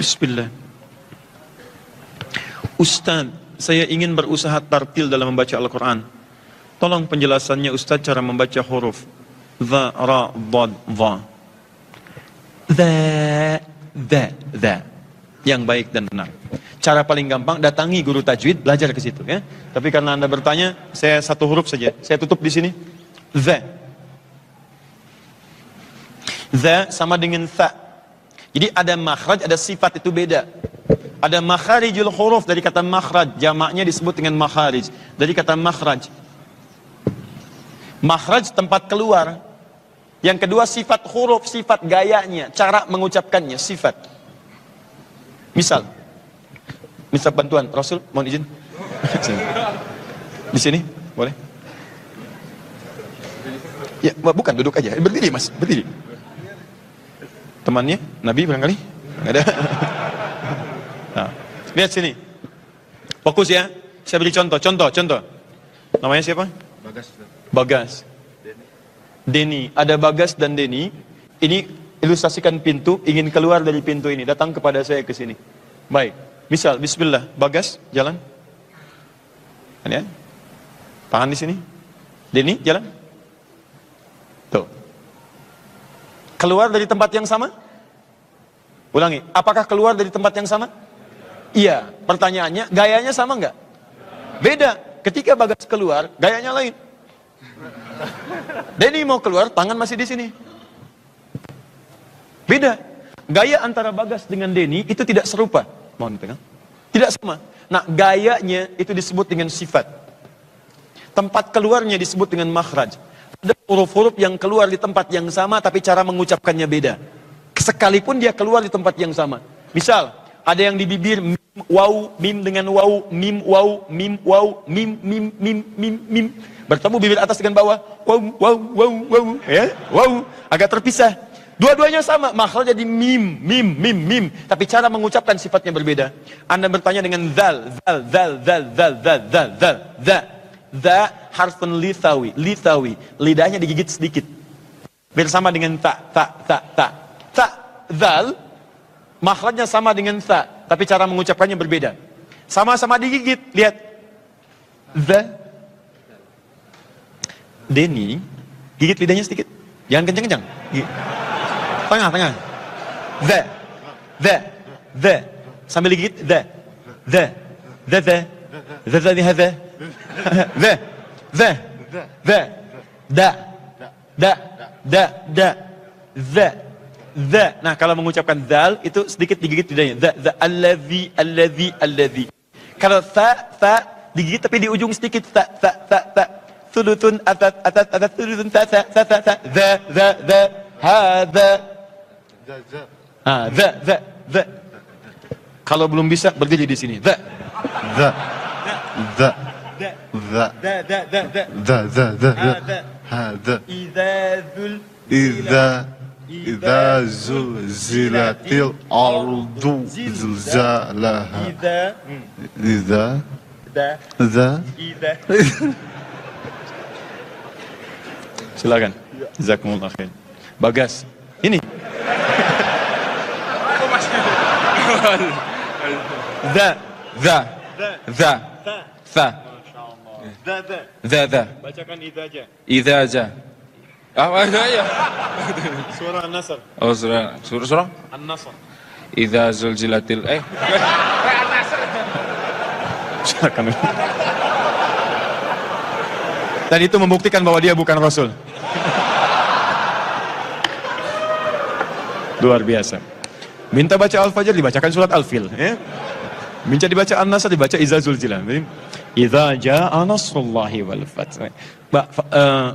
Bismillah. Ustaz, saya ingin berusaha tartil dalam membaca Al-Quran. Tolong penjelasannya Ustaz cara membaca huruf dha, ra, dhad, dha. Dha. Yang baik dan benar. Cara paling gampang, datangi guru tajwid, belajar ke situ ya. Tapi karena Anda bertanya, saya satu huruf saja. Saya tutup di sini. Dha. Dha sama dengan tha. Jadi ada makhraj, ada sifat, itu beda. Ada makharijul huruf dari kata makhraj, jamaknya disebut dengan makharij. Dari kata makhraj. Makhraj tempat keluar. Yang kedua sifat huruf, sifat gayanya, cara mengucapkannya, sifat. Misal bantuan, Rasul, mohon izin. Di sini, boleh? Ya, bukan, duduk aja. Berdiri mas, berdiri. Temannya, Nabi barangkali? Nggak ada. Nah, lihat sini. Fokus ya. Saya beri contoh. Namanya siapa? Bagas. Denny. Ada Bagas dan Denny. Ini ilustrasikan pintu, ingin keluar dari pintu ini. Datang kepada saya ke sini. Baik. Misal, bismillah. Bagas, jalan. Lihat. Tangan di sini. Denny, jalan. Tuh. Keluar dari tempat yang sama? Ulangi. Apakah keluar dari tempat yang sama? Iya. Pertanyaannya, gayanya sama nggak? Beda. Ketika Bagas keluar, gayanya lain. Denny mau keluar, tangan masih di sini. Beda. Gaya antara Bagas dengan Denny itu tidak serupa. Mohon pegang. Tidak sama. Nah, gayanya itu disebut dengan sifat. Tempat keluarnya disebut dengan makhraj. Ada huruf-huruf yang keluar di tempat yang sama tapi cara mengucapkannya beda. Sekalipun dia keluar di tempat yang sama. Misal, ada yang di bibir mim, waw, mim dengan waw, mim, waw, mim, waw, mim. Bertemu bibir atas dengan bawah, waw, ya, waw, agak terpisah. Dua-duanya sama, makhraj jadi mim. Tapi cara mengucapkan sifatnya berbeda. Anda bertanya dengan zal. Dha harfun lithawi, lidahnya digigit sedikit. Bersama dengan ta. Zal, makhrajnya sama dengan ta, tapi cara mengucapkannya berbeda. Sama-sama digigit, lihat. Dha. Denny, gigit lidahnya sedikit. Jangan kencang-kencang. Tengah. Dha. Sambil digigit, dha. Nah, kalau mengucapkan zal itu sedikit digigit lidahnya. Alladhi. Kalau ta digigit tapi di ujung sedikit. Ta. Thuluthun atat thuluthun ta. Hadza. Za. Kalau belum bisa berdiri di sini. Za. Hadza. Idza zulzilatil ardu zilzalaha. Silakan. Jazakumullah khair. Bagas. Ini. Dha. Bacakan idza aja. Apa ya? Surah An-Nasr. Oh, surah An-Nasr. Idza zulzilatil An-Nasr. Silakan. Dan itu membuktikan bahwa dia bukan Rasul. Luar biasa. Minta baca Al-Fajr dibacakan surat Al-Fil, ya. Minta dibaca An-Nasr dibaca Idza Zulzilat. Idza jaa nasrullahi wal fath.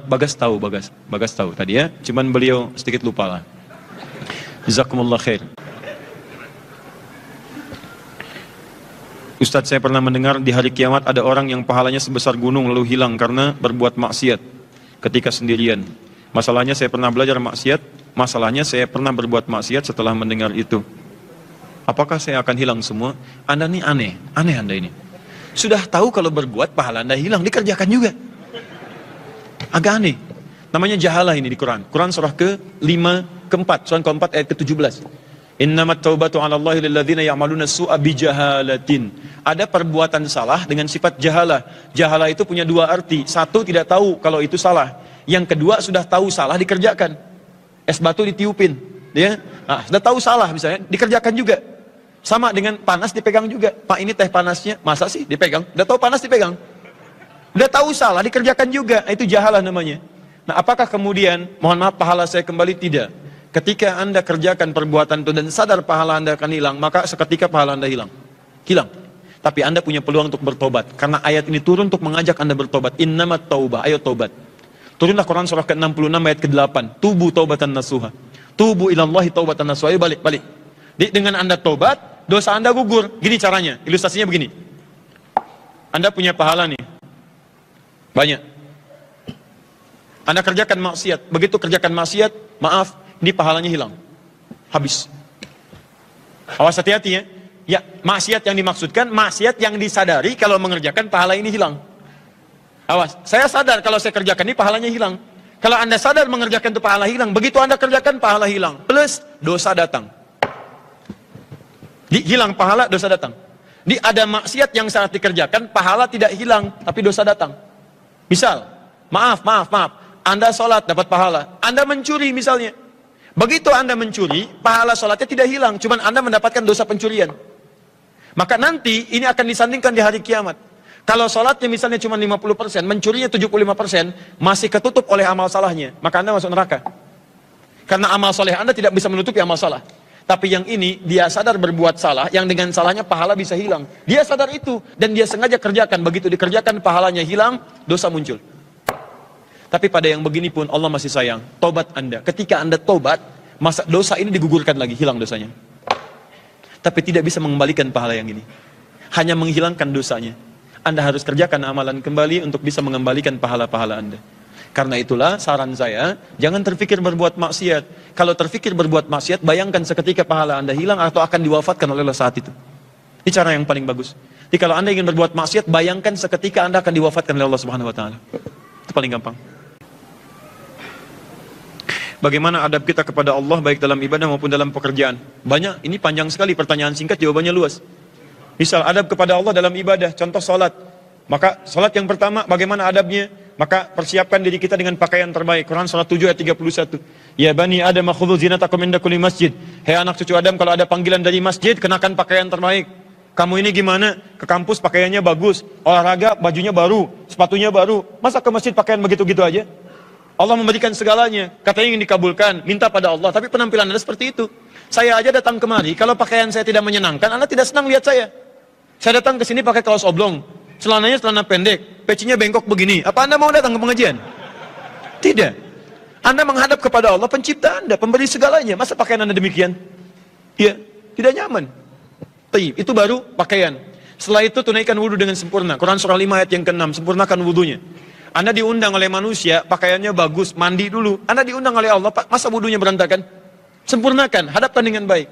Bagas tahu tadi ya, cuman beliau sedikit lupa lah. Jazakumullah khair. Ustadz, saya pernah mendengar di hari kiamat ada orang yang pahalanya sebesar gunung lalu hilang karena berbuat maksiat ketika sendirian. Masalahnya saya pernah belajar maksiat, masalahnya saya pernah berbuat maksiat setelah mendengar itu. Apakah saya akan hilang semua? Anda ini aneh Anda ini. Sudah tahu kalau berbuat pahala Anda hilang, dikerjakan juga. Agak aneh. Namanya jahalah ini di Quran. Quran surah ke-4, surah ke-4 ayat ke-17. Innamat taubatu 'ala Allahi lil ladzina ya'maluna su'a bijahalatin. Ada perbuatan salah dengan sifat jahalah. Jahalah itu punya dua arti. Satu, tidak tahu kalau itu salah. Yang kedua, sudah tahu salah dikerjakan. Es batu ditiupin, ya. Nah, sudah tahu salah misalnya, dikerjakan juga. Sama dengan panas dipegang juga. Pak, ini teh panasnya, masa sih dipegang? Udah tahu panas dipegang. Udah tahu salah dikerjakan juga. Itu jahalah namanya. Nah, apakah kemudian mohon maaf pahala saya kembali? Tidak. Ketika Anda kerjakan perbuatan itu dan sadar pahala Anda akan hilang, maka seketika pahala Anda hilang. Hilang. Tapi Anda punya peluang untuk bertobat. Karena ayat ini turun untuk mengajak Anda bertobat. Innamat taubah, ayo tobat. Turunlah Quran surah ke-66 ayat ke-8. Tubu taubatan nasuha. Tubu ilallahi taubatan nasuha. Ayo balik. Dengan Anda tobat, dosa Anda gugur. Gini caranya, ilustrasinya begini. Anda punya pahala nih. Banyak. Anda kerjakan maksiat. Begitu kerjakan maksiat, maaf, ini pahalanya hilang. Habis. Awas hati-hati ya. Ya, maksiat yang dimaksudkan, maksiat yang disadari kalau mengerjakan pahala ini hilang. Awas, saya sadar kalau saya kerjakan ini pahalanya hilang. Kalau Anda sadar mengerjakan itu pahala hilang, begitu Anda kerjakan pahala hilang. Plus, dosa datang. Hilang pahala, dosa datang. Ada maksiat yang saat dikerjakan, pahala tidak hilang, tapi dosa datang. Misal, maaf. Anda sholat dapat pahala. Anda mencuri misalnya. Begitu Anda mencuri, pahala sholatnya tidak hilang, cuman Anda mendapatkan dosa pencurian. Maka nanti ini akan disandingkan di hari kiamat. Kalau sholatnya misalnya cuma 50%, mencurinya 75%, masih ketutup oleh amal salahnya, maka Anda masuk neraka. Karena amal soleh Anda tidak bisa menutupi amal salah. Tapi yang ini, dia sadar berbuat salah, yang dengan salahnya pahala bisa hilang. Dia sadar itu, dan dia sengaja kerjakan. Begitu dikerjakan, pahalanya hilang, dosa muncul. Tapi pada yang begini pun Allah masih sayang. Tobat Anda. Ketika Anda tobat, masa dosa ini digugurkan lagi, hilang dosanya. Tapi tidak bisa mengembalikan pahala yang ini. Hanya menghilangkan dosanya. Anda harus kerjakan amalan kembali untuk bisa mengembalikan pahala-pahala Anda. Karena itulah saran saya, jangan terfikir berbuat maksiat. Kalau terfikir berbuat maksiat, bayangkan seketika pahala Anda hilang atau akan diwafatkan oleh Allah saat itu. Ini cara yang paling bagus. Jadi kalau Anda ingin berbuat maksiat, bayangkan seketika Anda akan diwafatkan oleh Allah Subhanahu wa taala. Itu paling gampang. Bagaimana adab kita kepada Allah baik dalam ibadah maupun dalam pekerjaan? Banyak, ini panjang sekali, pertanyaan singkat jawabannya luas. Misal adab kepada Allah dalam ibadah, contoh salat. Maka salat yang pertama bagaimana adabnya? Maka persiapkan diri kita dengan pakaian terbaik. Quran surah 7 ayat 31. Ya bani Adam khudhu zinatakum inda kulli masjid. Hei anak cucu Adam, kalau ada panggilan dari masjid, kenakan pakaian terbaik. Kamu ini gimana? Ke kampus pakaiannya bagus, olahraga bajunya baru, sepatunya baru. Masa ke masjid pakaian begitu-gitu aja? Allah memberikan segalanya, katanya ingin dikabulkan, minta pada Allah, tapi penampilan Anda seperti itu. Saya aja datang kemari, kalau pakaian saya tidak menyenangkan, Anda tidak senang lihat saya. Saya datang ke sini pakai kaos oblong, celananya celana pendek, pecinya bengkok begini. Apa Anda mau datang ke pengajian? Tidak. Anda menghadap kepada Allah, pencipta Anda, pemberi segalanya. Masa pakaian Anda demikian? Ya, tidak nyaman. Itu baru pakaian. Setelah itu tunaikan wudhu dengan sempurna. Quran surah 5 ayat yang ke-6, sempurnakan wudhunya. Anda diundang oleh manusia, pakaiannya bagus, mandi dulu. Anda diundang oleh Allah, masa wudhunya berantakan? Sempurnakan, hadapkan dengan baik.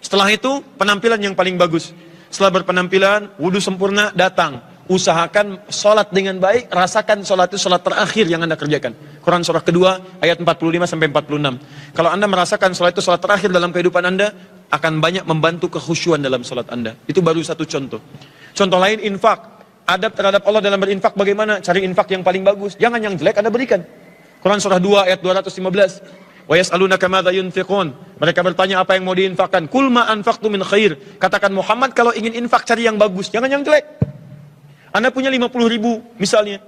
Setelah itu, penampilan yang paling bagus. Setelah berpenampilan, wudhu sempurna, datang. Usahakan sholat dengan baik, rasakan sholat itu sholat terakhir yang Anda kerjakan. Quran surah kedua, ayat 45-46. Kalau Anda merasakan sholat itu sholat terakhir dalam kehidupan Anda, akan banyak membantu kekhusyuan dalam sholat Anda. Itu baru satu contoh. Contoh lain, infak. Adab terhadap Allah dalam berinfak bagaimana? Cari infak yang paling bagus. Jangan yang jelek Anda berikan. Quran surah 2 ayat 215. Wa yas'alunaka madza yunfiqun. Mereka bertanya apa yang mau diinfakkan. Qul ma anfaqtu min khair. Katakan Muhammad kalau ingin infak cari yang bagus, jangan yang jelek. Anda punya 50.000 misalnya.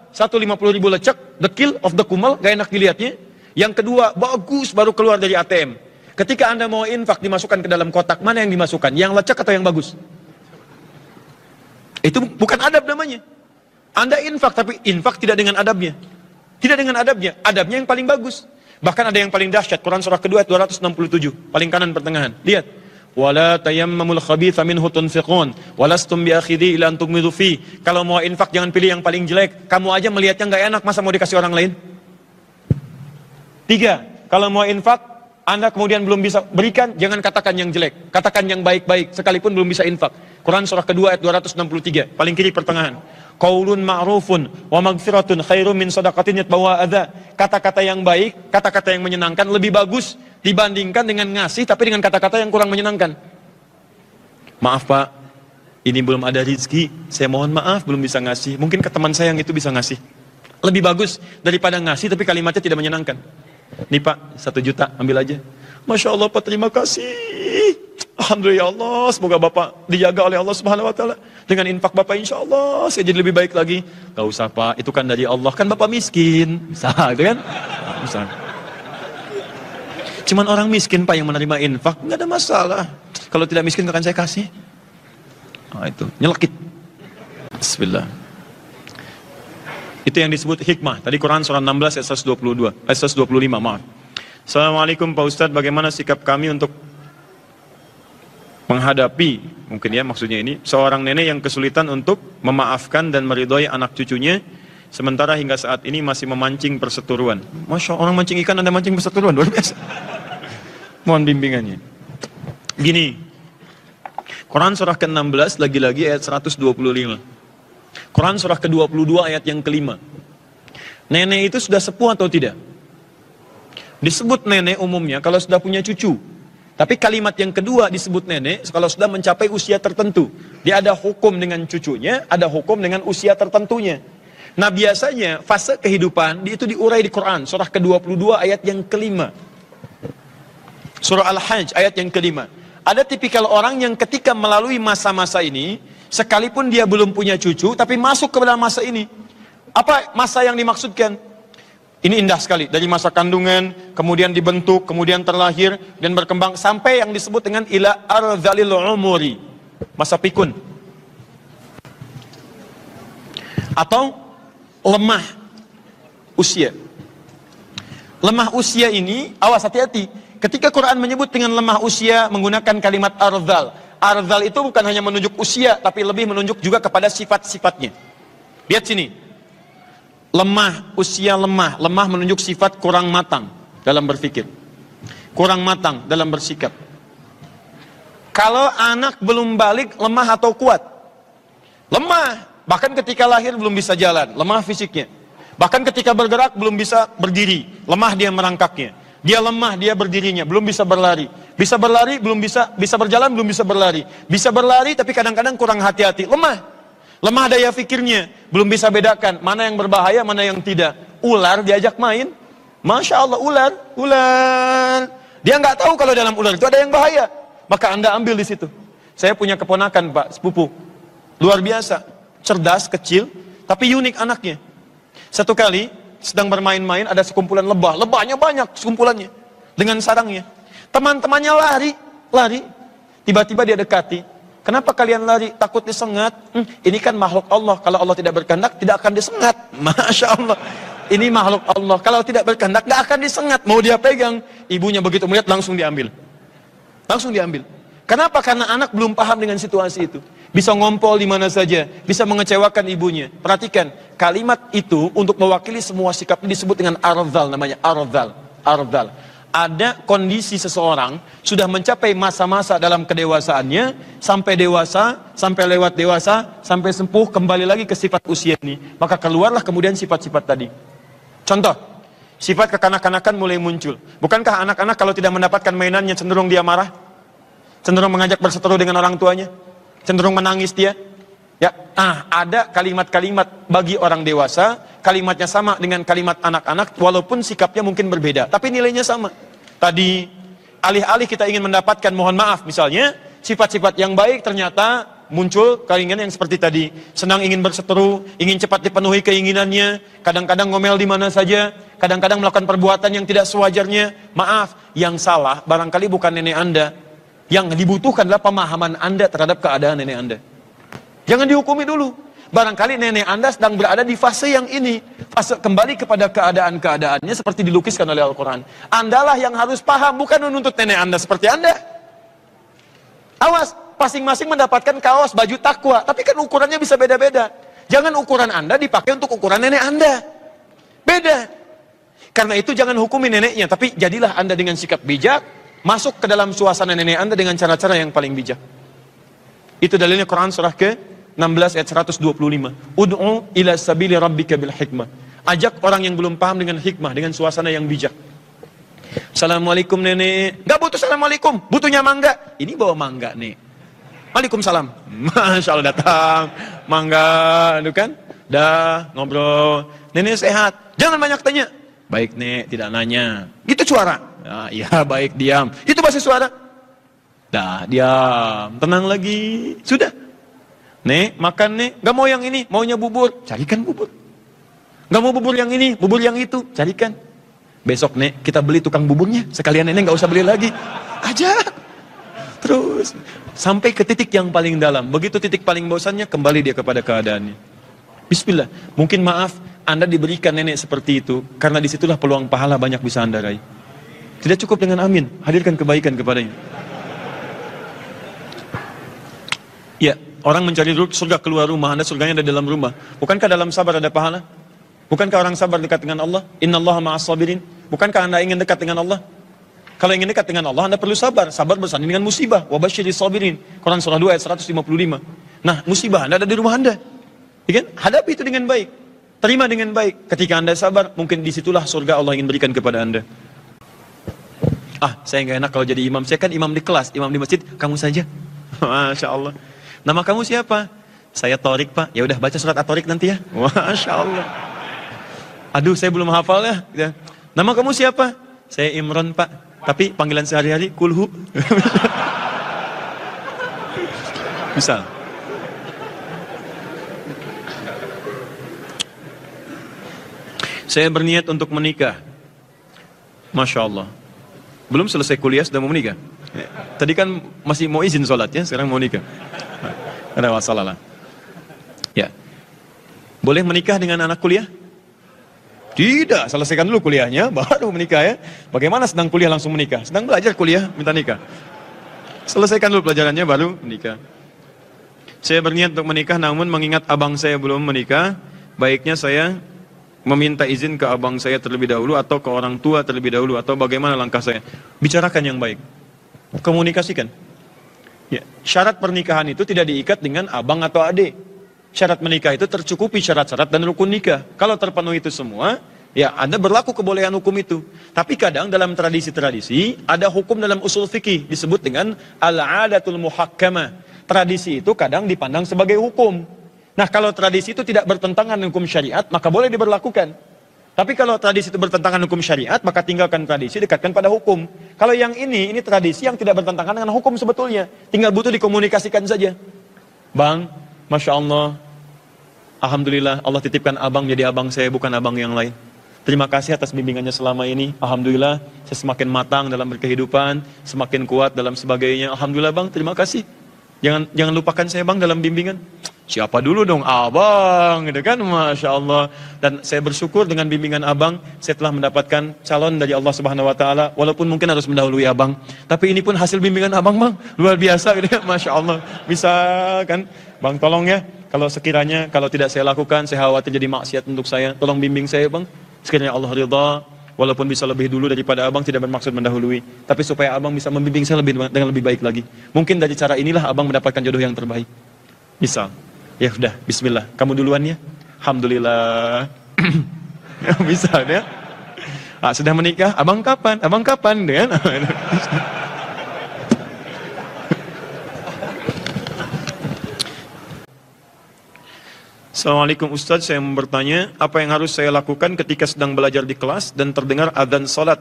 Satu 50.000 lecek, the kill of the kumal, gak enak dilihatnya. Yang kedua, bagus baru keluar dari ATM. Ketika Anda mau infak dimasukkan ke dalam kotak, mana yang dimasukkan? Yang lecek atau yang bagus? Itu bukan adab namanya. Anda infak, tapi infak tidak dengan adabnya. Tidak dengan adabnya. Adabnya yang paling bagus. Bahkan ada yang paling dahsyat. Quran surah kedua 267. Paling kanan pertengahan. Lihat. Wala tayammamul khabitha minhu tunfiqun walastum biakhidhi ila an tughmidu fi. Kalau mau infak jangan pilih yang paling jelek. Kamu aja melihatnya enggak enak, masa mau dikasih orang lain? 3. Kalau mau infak, Anda kemudian belum bisa berikan, jangan katakan yang jelek. Katakan yang baik-baik, sekalipun belum bisa infak. Quran surah kedua ayat 263, paling kiri pertengahan. Qaulun ma'rufun wa maghfiratun khairum min shadaqatin yatbawa adza. Kata-kata yang baik, kata-kata yang menyenangkan lebih bagus dibandingkan dengan ngasih tapi dengan kata-kata yang kurang menyenangkan. Maaf Pak, ini belum ada rezeki, saya mohon maaf belum bisa ngasih. Mungkin ke teman saya yang itu bisa ngasih. Lebih bagus daripada ngasih tapi kalimatnya tidak menyenangkan. Nih Pak, 1 juta, ambil aja. Masya Allah Pak, terima kasih. Alhamdulillah Allah, semoga Bapak dijaga oleh Allah Subhanahu Wa Taala. Dengan infak Bapak insya Allah saya jadi lebih baik lagi. Gak usah Pak, itu kan dari Allah, kan Bapak miskin. Bisa, gitu kan? Bisa. Cuman orang miskin Pak yang menerima infak, nggak ada masalah. Kalau tidak miskin akan saya kasih. Nah, itu nyelekit. Bismillah. Itu yang disebut hikmah. Tadi Quran surah 16 ayat 125, maaf. Assalamualaikum Pak Ustadz, bagaimana sikap kami untuk menghadapi, mungkin ya maksudnya ini, seorang nenek yang kesulitan untuk memaafkan dan meridhoi anak cucunya, sementara hingga saat ini masih memancing perseteruan. Masya Allah, orang mancing ikan, Anda mancing perseteruan, luar biasa. Mohon bimbingannya. Gini, Quran surah ke-16 lagi-lagi ayat 125. Quran surah ke-22 ayat yang kelima. Nenek itu sudah sepuh atau tidak? Disebut nenek umumnya kalau sudah punya cucu. Tapi kalimat yang kedua disebut nenek kalau sudah mencapai usia tertentu. Dia ada hukum dengan cucunya, ada hukum dengan usia tertentunya. Nah biasanya fase kehidupan itu diurai di Quran surah ke-22 ayat yang kelima. Surah Al-Hajj ayat yang kelima. Ada tipikal orang yang ketika melalui masa-masa ini, sekalipun dia belum punya cucu, tapi masuk ke dalam masa ini. Apa masa yang dimaksudkan? Ini indah sekali. Dari masa kandungan, kemudian dibentuk, kemudian terlahir, dan berkembang, sampai yang disebut dengan ila ardhalil umuri. Masa pikun. Atau lemah usia. Lemah usia ini, awas hati-hati. Ketika Quran menyebut dengan lemah usia menggunakan kalimat ardhal. Ardhal itu bukan hanya menunjuk usia, tapi lebih menunjuk juga kepada sifat-sifatnya. Lihat sini. Lemah, usia lemah. Lemah menunjuk sifat kurang matang dalam berpikir. Kurang matang dalam bersikap. Kalau anak belum balik, lemah atau kuat? Lemah. Bahkan ketika lahir belum bisa jalan, lemah fisiknya. Bahkan ketika bergerak belum bisa berdiri, lemah dia merangkaknya. Dia lemah, dia berdirinya, belum bisa berlari. Bisa berlari, belum bisa berjalan, belum bisa berlari. Bisa berlari, tapi kadang-kadang kurang hati-hati. Lemah. Lemah daya fikirnya, belum bisa bedakan mana yang berbahaya, mana yang tidak. Ular diajak main, Masya Allah, ular. Dia nggak tahu kalau dalam ular itu ada yang bahaya. Maka Anda ambil di situ. Saya punya keponakan, Pak, sepupu. Luar biasa, cerdas, kecil, tapi unik anaknya. Satu kali, sedang bermain-main, ada sekumpulan lebah. Lebahnya banyak sekumpulannya. Dengan sarangnya. Teman-temannya lari. Tiba-tiba dia dekati. Kenapa kalian lari? Takut disengat? Ini kan makhluk Allah. Kalau Allah tidak berkehendak, tidak akan disengat. Masya Allah. Ini makhluk Allah. Kalau tidak berkehendak, gak akan disengat. Mau dia pegang. Ibunya begitu melihat, langsung diambil. Langsung diambil. Kenapa? Karena anak belum paham dengan situasi itu. Bisa ngompol di mana saja, bisa mengecewakan ibunya. Perhatikan, kalimat itu untuk mewakili semua sikap disebut dengan ardhal, namanya ardhal. Ada kondisi seseorang sudah mencapai masa-masa dalam kedewasaannya, sampai dewasa, sampai lewat dewasa, sampai sempuh, kembali lagi ke sifat usia ini. Maka keluarlah kemudian sifat-sifat tadi. Contoh, sifat kekanak-kanakan mulai muncul. Bukankah anak-anak kalau tidak mendapatkan mainannya cenderung dia marah? Cenderung mengajak berseteru dengan orang tuanya? Cenderung menangis dia. Ya, ada kalimat-kalimat bagi orang dewasa, kalimatnya sama dengan kalimat anak-anak, walaupun sikapnya mungkin berbeda, tapi nilainya sama. Tadi, alih-alih kita ingin mendapatkan mohon maaf, misalnya, sifat-sifat yang baik ternyata muncul keinginan yang seperti tadi. Senang ingin berseteru, ingin cepat dipenuhi keinginannya, kadang-kadang ngomel di mana saja, kadang-kadang melakukan perbuatan yang tidak sewajarnya. Maaf, yang salah barangkali bukan nenek Anda. Yang dibutuhkan adalah pemahaman Anda terhadap keadaan nenek Anda. Jangan dihukumi dulu. Barangkali nenek Anda sedang berada di fase yang ini. Fase kembali kepada keadaan-keadaannya seperti dilukiskan oleh Al-Quran. Andalah yang harus paham, bukan menuntut nenek Anda seperti Anda. Awas, masing-masing mendapatkan kaos, baju takwa. Tapi kan ukurannya bisa beda-beda. Jangan ukuran Anda dipakai untuk ukuran nenek Anda. Beda. Karena itu jangan hukumi neneknya. Tapi jadilah Anda dengan sikap bijak. Masuk ke dalam suasana nenek Anda dengan cara-cara yang paling bijak. Itu dalilnya Quran surah ke-16 ayat 125. Ud'u ila sabili rabbika bil hikmah. Ajak orang yang belum paham dengan hikmah, dengan suasana yang bijak. Assalamualaikum nenek. Nggak butuh assalamualaikum, butuhnya mangga. Ini bawa mangga nih. Waalaikumsalam. Masya Allah datang. Mangga, itu kan. Dah, ngobrol. Nenek sehat. Jangan banyak tanya. Baik nek, tidak nanya. Gitu suara. Nah, iya baik, diam. Itu bahasa suara. Dah, diam. Tenang lagi. Sudah. Nek, makan nek. Gak mau yang ini, maunya bubur. Carikan bubur. Gak mau bubur yang ini, bubur yang itu. Carikan. Besok nek, kita beli tukang buburnya. Sekalian nenek gak usah beli lagi. Ajak. Terus. Sampai ke titik yang paling dalam. Begitu titik paling bosannya, kembali dia kepada keadaannya. Bismillah. Mungkin maaf, Anda diberikan nenek seperti itu. Karena disitulah peluang pahala banyak bisa Anda raih. Tidak cukup dengan amin. Hadirkan kebaikan kepadanya. Ya, orang mencari surga keluar rumah, Anda surganya ada dalam rumah. Bukankah dalam sabar ada pahala? Bukankah orang sabar dekat dengan Allah? Innallaha ma'as sabirin. Bukankah Anda ingin dekat dengan Allah? Kalau ingin dekat dengan Allah, Anda perlu sabar. Sabar bersanding dengan musibah. Wa basyiris sabirin. Quran surah 2 ayat 155. Nah, musibah Anda ada di rumah Anda. Ya kan? Hadapi itu dengan baik. Terima dengan baik. Ketika Anda sabar, mungkin disitulah surga Allah ingin berikan kepada Anda. Ah, saya nggak enak kalau jadi imam. Saya kan imam di kelas, imam di masjid. Kamu saja. Masya Allah. Nama kamu siapa? Saya Torik pak. Ya udah baca surat At-Torik nanti ya. Masya Allah. Aduh, saya belum hafal ya. Nama kamu siapa? Saya Imron pak. Tapi panggilan sehari-hari Kulhu. Bisa. Saya berniat untuk menikah. Masya Allah. Belum selesai kuliah sudah mau menikah. Tadi kan masih mau izin sholat ya, sekarang mau nikah. Ada masalah lah. Ya. Boleh menikah dengan anak kuliah? Tidak, selesaikan dulu kuliahnya, baru menikah ya. Bagaimana sedang kuliah langsung menikah? Sedang belajar kuliah, minta nikah. Selesaikan dulu pelajarannya, baru menikah. Saya berniat untuk menikah, namun mengingat abang saya belum menikah, baiknya saya meminta izin ke abang saya terlebih dahulu, atau ke orang tua terlebih dahulu, atau bagaimana langkah saya. Bicarakan yang baik. Komunikasikan. Ya, syarat pernikahan itu tidak diikat dengan abang atau adik. Syarat menikah itu tercukupi syarat-syarat dan rukun nikah. Kalau terpenuhi itu semua, ya Anda berlaku kebolehan hukum itu. Tapi kadang dalam tradisi-tradisi, ada hukum dalam usul fikih disebut dengan al-adatul muhakkamah. Tradisi itu kadang dipandang sebagai hukum. Nah, kalau tradisi itu tidak bertentangan dengan hukum syariat, maka boleh diberlakukan. Tapi kalau tradisi itu bertentangan hukum syariat, maka tinggalkan tradisi, dekatkan pada hukum. Kalau yang ini tradisi yang tidak bertentangan dengan hukum sebetulnya. Tinggal butuh dikomunikasikan saja. Bang, Masya Allah, Alhamdulillah Allah titipkan abang jadi abang saya, bukan abang yang lain. Terima kasih atas bimbingannya selama ini. Alhamdulillah saya semakin matang dalam berkehidupan, semakin kuat dalam sebagainya. Alhamdulillah bang, terima kasih. Jangan lupakan saya bang dalam bimbingan. Siapa dulu dong? Abang, gitu kan? Masya Allah. Dan saya bersyukur dengan bimbingan abang, saya telah mendapatkan calon dari Allah Subhanahu Wa Taala. Walaupun mungkin harus mendahului abang, tapi ini pun hasil bimbingan abang bang, luar biasa, gitu ya? Masya Allah. Bisa kan? Bang tolong ya, kalau sekiranya kalau tidak saya lakukan, saya khawatir jadi maksiat untuk saya. Tolong bimbing saya bang. Sekiranya Allah ridha, walaupun bisa lebih dulu daripada abang, tidak bermaksud mendahului, tapi supaya abang bisa membimbing saya dengan lebih baik lagi. Mungkin dari cara inilah abang mendapatkan jodoh yang terbaik. Misal. Ya udah, bismillah. Kamu duluan ya. Alhamdulillah. Bisa ya. Ah, sudah menikah? Abang kapan? Abang kapan? Kan? Assalamualaikum Ustaz, saya mau bertanya, apa yang harus saya lakukan ketika sedang belajar di kelas dan terdengar adzan salat?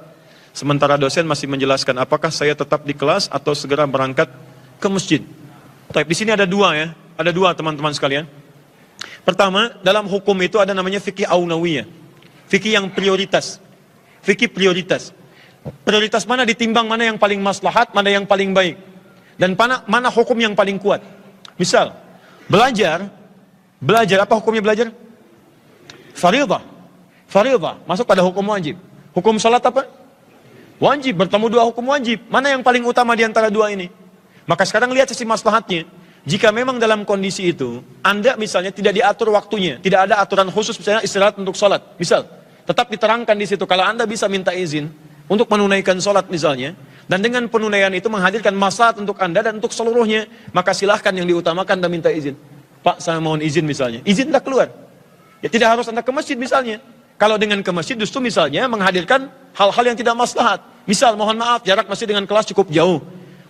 Sementara dosen masih menjelaskan, apakah saya tetap di kelas atau segera berangkat ke masjid? Tapi di sini ada dua ya. Ada dua teman-teman sekalian. Pertama, dalam hukum itu ada namanya fikih aulawiyah. Fikih yang prioritas. Fikih prioritas. Prioritas mana ditimbang, mana yang paling maslahat, mana yang paling baik. Dan mana hukum yang paling kuat. Misal, belajar apa hukumnya belajar? Faridah. Faridah, masuk pada hukum wajib. Hukum salat apa? Wajib, bertemu dua hukum wajib. Mana yang paling utama di antara dua ini? Maka sekarang lihat sisi maslahatnya. Jika memang dalam kondisi itu, Anda misalnya tidak diatur waktunya, tidak ada aturan khusus misalnya istirahat untuk sholat, misal, tetap diterangkan di situ, kalau Anda bisa minta izin untuk menunaikan sholat misalnya, dan dengan penunaian itu menghadirkan maslahat untuk Anda dan untuk seluruhnya, maka silahkan yang diutamakan dan minta izin. Pak, saya mohon izin misalnya, izinlah keluar. Ya tidak harus Anda ke masjid misalnya. Kalau dengan ke masjid justru misalnya menghadirkan hal-hal yang tidak maslahat. Misal, mohon maaf, jarak masjid dengan kelas cukup jauh.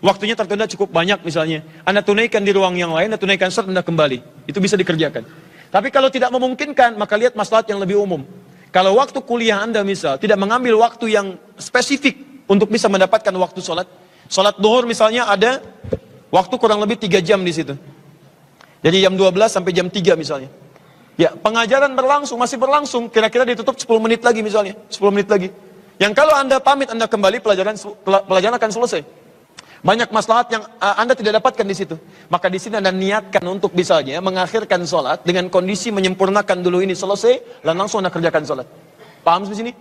Waktunya tertunda cukup banyak misalnya. Anda tunaikan di ruang yang lain, Anda tunaikan sholat, Anda kembali. Itu bisa dikerjakan. Tapi kalau tidak memungkinkan, maka lihat maslahat yang lebih umum. Kalau waktu kuliah Anda misal, tidak mengambil waktu yang spesifik untuk bisa mendapatkan waktu sholat. Sholat duhur misalnya ada waktu kurang lebih 3 jam di situ. Jadi jam 12 sampai jam 3 misalnya. Ya, pengajaran berlangsung, masih berlangsung, kira-kira ditutup 10 menit lagi misalnya, 10 menit lagi. Yang kalau Anda pamit, Anda kembali, pelajaran akan selesai. Banyak maslahat yang Anda tidak dapatkan di situ. Maka di sini Anda niatkan untuk misalnya mengakhirkan sholat dengan kondisi menyempurnakan dulu ini selesai, dan langsung Anda kerjakan sholat. Paham di sini?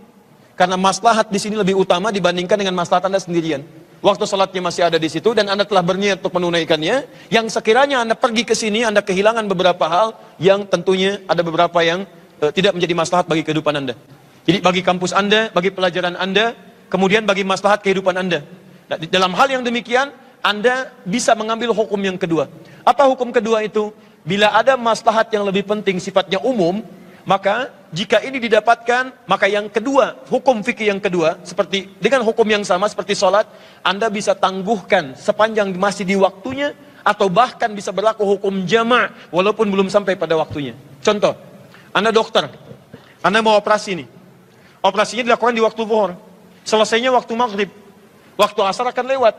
Karena maslahat di sini lebih utama dibandingkan dengan maslahat Anda sendirian. Waktu sholatnya masih ada di situ dan Anda telah berniat untuk menunaikannya. Yang sekiranya Anda pergi ke sini, Anda kehilangan beberapa hal yang tentunya ada beberapa yang tidak menjadi maslahat bagi kehidupan Anda. Jadi bagi kampus Anda, bagi pelajaran Anda, kemudian bagi maslahat kehidupan Anda. Nah, dalam hal yang demikian, Anda bisa mengambil hukum yang kedua. Apa hukum kedua itu? Bila ada maslahat yang lebih penting sifatnya umum, maka jika ini didapatkan, maka yang kedua, hukum fikih yang kedua, seperti dengan hukum yang sama seperti sholat, Anda bisa tangguhkan sepanjang masih di waktunya, atau bahkan bisa berlaku hukum jama' walaupun belum sampai pada waktunya. Contoh, Anda dokter, Anda mau operasi nih. Operasinya dilakukan di waktu zuhur, selesainya waktu maghrib, waktu asar akan lewat.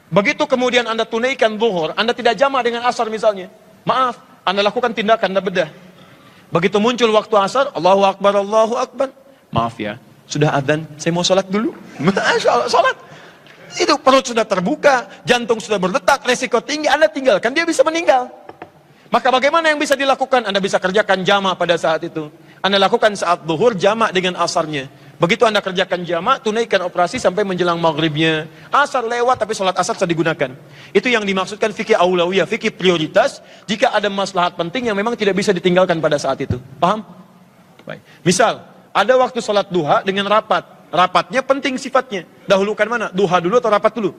Begitu kemudian Anda tunaikan zuhur, Anda tidak jama' dengan asar misalnya. Maaf, Anda lakukan tindakan, Anda bedah. Begitu muncul waktu asar, Allahu Akbar, Allahu Akbar. Maaf ya, sudah adzan, saya mau sholat dulu. Masya Allah, sholat. Itu perut sudah terbuka, jantung sudah berdetak, resiko tinggi, Anda tinggalkan, dia bisa meninggal. Maka bagaimana yang bisa dilakukan? Anda bisa kerjakan jama' pada saat itu. Anda lakukan saat zuhur, jama' dengan asarnya. Begitu Anda kerjakan jama', tunaikan operasi sampai menjelang maghribnya. Asar lewat, tapi sholat asar bisa digunakan. Itu yang dimaksudkan fikih aulawiyah, fikih prioritas, jika ada maslahat penting yang memang tidak bisa ditinggalkan pada saat itu. Paham? Baik. Misal, ada waktu sholat duha dengan rapat. Rapatnya penting sifatnya. Dahulukan mana? Duha dulu atau rapat dulu?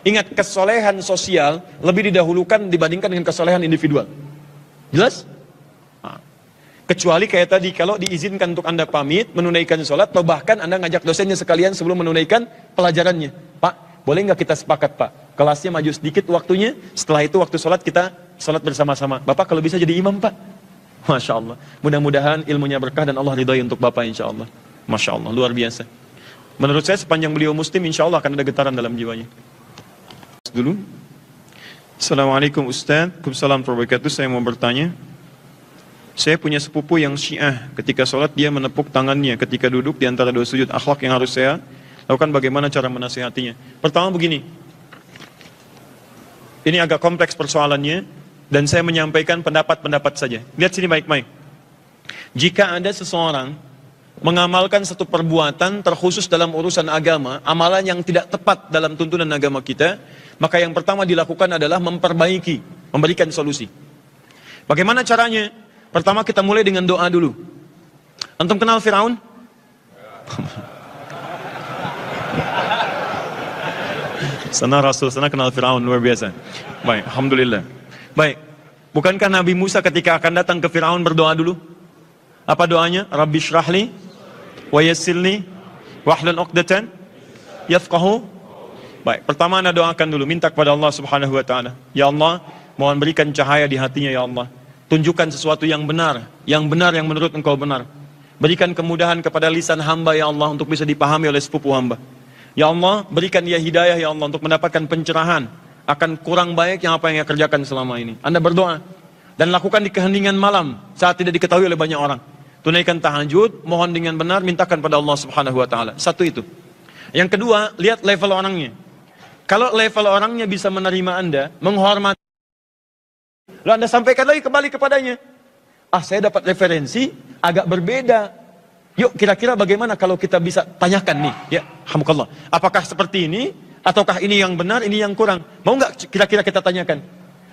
Ingat, kesolehan sosial lebih didahulukan dibandingkan dengan kesolehan individual. Jelas? Kecuali kayak tadi, kalau diizinkan untuk Anda pamit, menunaikan sholat, atau bahkan Anda ngajak dosennya sekalian sebelum menunaikan pelajarannya. Pak, boleh nggak kita sepakat Pak? Kelasnya maju sedikit waktunya, setelah itu waktu sholat kita sholat bersama-sama. Bapak kalau bisa jadi imam Pak. Masya Allah. Mudah-mudahan ilmunya berkah dan Allah ridhai untuk Bapak insya Allah. Masya Allah, luar biasa. Menurut saya sepanjang beliau muslim, insya Allah akan ada getaran dalam jiwanya. Dulu. Assalamualaikum Ustaz. Waalaikumsalam warahmatullahi wabarakatuh. Saya mau bertanya. Saya punya sepupu yang Syiah, ketika sholat dia menepuk tangannya ketika duduk di antara dua sujud. Akhlak yang harus saya lakukan, bagaimana cara menasihatinya? Pertama begini, ini agak kompleks persoalannya, dan saya menyampaikan pendapat-pendapat saja. Lihat sini baik-baik. Jika ada seseorang mengamalkan satu perbuatan terkhusus dalam urusan agama, amalan yang tidak tepat dalam tuntunan agama kita, maka yang pertama dilakukan adalah memperbaiki, memberikan solusi. Bagaimana caranya? Pertama kita mulai dengan doa dulu. Antum kenal Firaun? Sana Rasul, sana kenal Firaun, luar biasa. Baik, alhamdulillah. Baik, bukankah Nabi Musa ketika akan datang ke Firaun berdoa dulu? Apa doanya? Rabbi syrahli wa yassirli wahlul 'uqdatan yafqahu. Baik, pertama Anda doakan dulu, minta kepada Allah Subhanahu wa taala. Ya Allah, mohon berikan cahaya di hatinya ya Allah. Tunjukkan sesuatu yang benar yang menurut Engkau benar. Berikan kemudahan kepada lisan hamba ya Allah untuk bisa dipahami oleh sepupu hamba. Ya Allah, berikan dia hidayah ya Allah untuk mendapatkan pencerahan akan kurang baik yang apa yang ia kerjakan selama ini. Anda berdoa dan lakukan di keheningan malam saat tidak diketahui oleh banyak orang. Tunaikan tahajud, mohon dengan benar, mintakan pada Allah Subhanahu wa taala. Satu itu. Yang kedua, lihat level orangnya. Kalau level orangnya bisa menerima Anda, menghormati, lalu Anda sampaikan lagi kembali kepadanya. Saya dapat referensi agak berbeda. Yuk kira-kira bagaimana kalau kita bisa tanyakan nih. Ya, alhamdulillah. Apakah seperti ini? Ataukah ini yang benar, ini yang kurang? Mau nggak kira-kira kita tanyakan?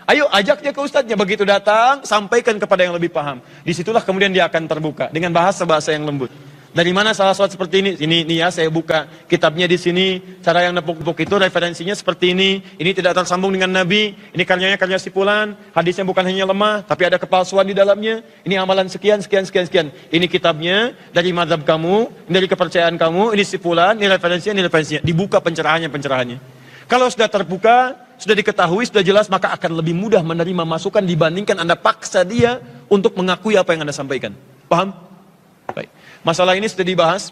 Ayo ajak dia ke ustadznya. Begitu datang, sampaikan kepada yang lebih paham. Disitulah kemudian dia akan terbuka dengan bahasa-bahasa yang lembut. Dari mana salah sholat seperti ini? Ini ya, saya buka kitabnya di sini. Cara yang nepuk-nepuk itu referensinya seperti ini. Ini tidak tersambung dengan Nabi. Ini karyanya karya si fulan. Hadisnya bukan hanya lemah, tapi ada kepalsuan di dalamnya. Ini amalan sekian. Ini kitabnya dari mazhab kamu, dari kepercayaan kamu. Ini si fulan, ini referensinya. Dibuka pencerahannya. Kalau sudah terbuka, sudah diketahui, sudah jelas, maka akan lebih mudah menerima masukan dibandingkan Anda paksa dia untuk mengakui apa yang Anda sampaikan. Paham? Baik. Masalah ini sudah dibahas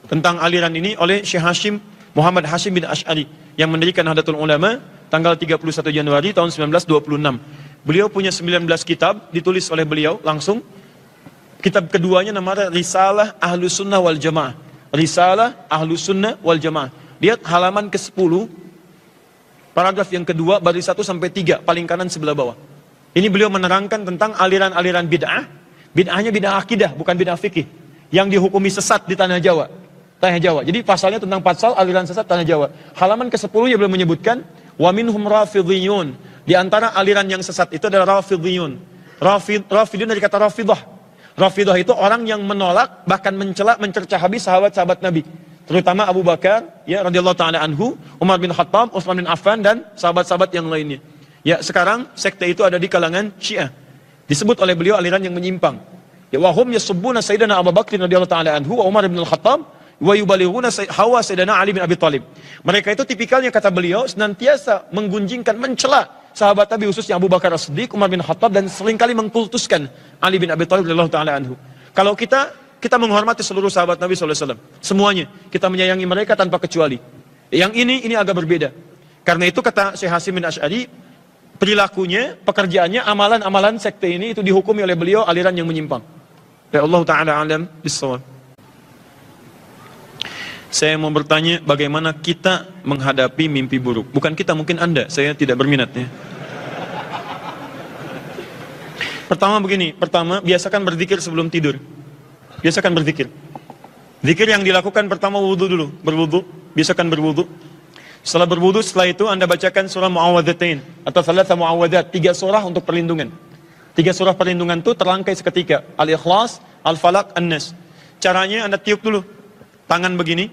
tentang aliran ini oleh Syekh Hashim Muhammad Hashim bin Ash'ari yang mendirikan Nahdlatul Ulama tanggal 31 Januari tahun 1926. Beliau punya 19 kitab ditulis oleh beliau langsung. Kitab keduanya namanya Risalah Ahlus Sunnah wal Jamaah. Risalah Ahlus Sunnah wal Jamaah. Lihat halaman ke-10, paragraf yang kedua, baris 1 sampai 3, paling kanan sebelah bawah. Ini beliau menerangkan tentang aliran-aliran bid'ah. Bid'ahnya bid'ah akidah, bukan bid'ah fikih. Yang dihukumi sesat di tanah Jawa. Jadi pasalnya tentang pasal aliran sesat tanah Jawa. Halaman ke-10 ya beliau menyebutkan, wa minhum rafidhiyun. Di antara aliran yang sesat itu adalah rafidhiyun. Rafidhiyun dari kata rafidah. Rafidah itu orang yang menolak, bahkan mencela, mencerca habis sahabat-sahabat Nabi. Terutama Abu Bakar, ya radhiyallahu taala anhu, Umar bin Khattab, Utsman bin Affan dan sahabat-sahabat yang lainnya. Ya, sekarang sekte itu ada di kalangan Syiah. Disebut oleh beliau aliran yang menyimpang. Ya, wa hum yasubbuna sayyidina Abu Bakar radhiyallahu taala anhu wa Umar bin Khattab wa yubalighuna hawa sayyidina Ali bin Abi Thalib. Mereka itu tipikalnya kata beliau senantiasa menggunjingkan, mencela sahabat Nabi khususnya Abu Bakar As-Siddiq, Umar bin Khattab dan seringkali mengkultuskan Ali bin Abi Thalib radhiyallahu taala anhu. Kalau kita menghormati seluruh sahabat Nabi SAW. Semuanya. Kita menyayangi mereka tanpa kecuali. Yang ini agak berbeda. Karena itu kata Syekh Hashim bin Ash'ari, perilakunya, pekerjaannya, amalan-amalan sekte ini itu dihukumi oleh beliau aliran yang menyimpang. Ya Allah Ta'ala alam bisawab. Saya mau bertanya bagaimana kita menghadapi mimpi buruk. Bukan kita, mungkin Anda. Saya tidak berminat ya. Pertama, biasakan berzikir sebelum tidur. Biasakan berzikir. Zikir yang dilakukan pertama wudu dulu. Biasakan berwudu. Setelah berwudu, setelah itu Anda bacakan surah Mu'awwadzatain atau Thalatha Mu'awwadzat, 3 surah untuk perlindungan. 3 surah perlindungan itu terangkai seketika. Al-Ikhlas, Al-Falaq, An-Nas. Caranya Anda tiup dulu. Tangan begini.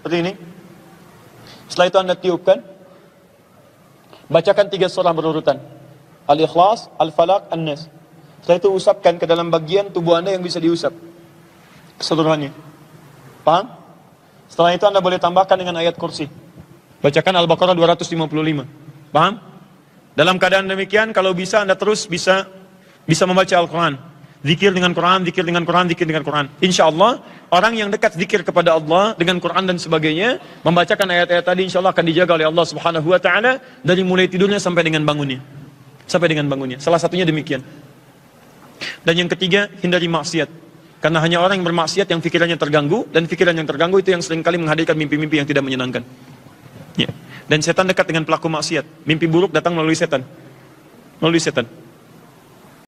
Seperti ini. Setelah itu Anda tiupkan. Bacakan 3 surah berurutan. Al-Ikhlas, Al-Falaq, An-Nas. Setelah itu usapkan ke dalam bagian tubuh Anda yang bisa diusap. Keseluruhannya. Paham? Setelah itu Anda boleh tambahkan dengan ayat kursi. Bacakan Al-Baqarah 255. Paham? Dalam keadaan demikian, kalau bisa Anda terus bisa membaca Al-Quran. Zikir dengan Quran, zikir dengan Quran, zikir dengan Quran. Insya Allah, orang yang dekat zikir kepada Allah dengan Quran dan sebagainya, membacakan ayat-ayat tadi insya Allah akan dijaga oleh Allah Subhanahu Wa Taala dari mulai tidurnya sampai dengan bangunnya. Salah satunya demikian. Dan yang ketiga, hindari maksiat. Karena hanya orang yang bermaksiat yang pikirannya terganggu, dan pikiran yang terganggu itu yang seringkali menghadirkan mimpi-mimpi yang tidak menyenangkan. Ya. Dan setan dekat dengan pelaku maksiat. Mimpi buruk datang melalui setan.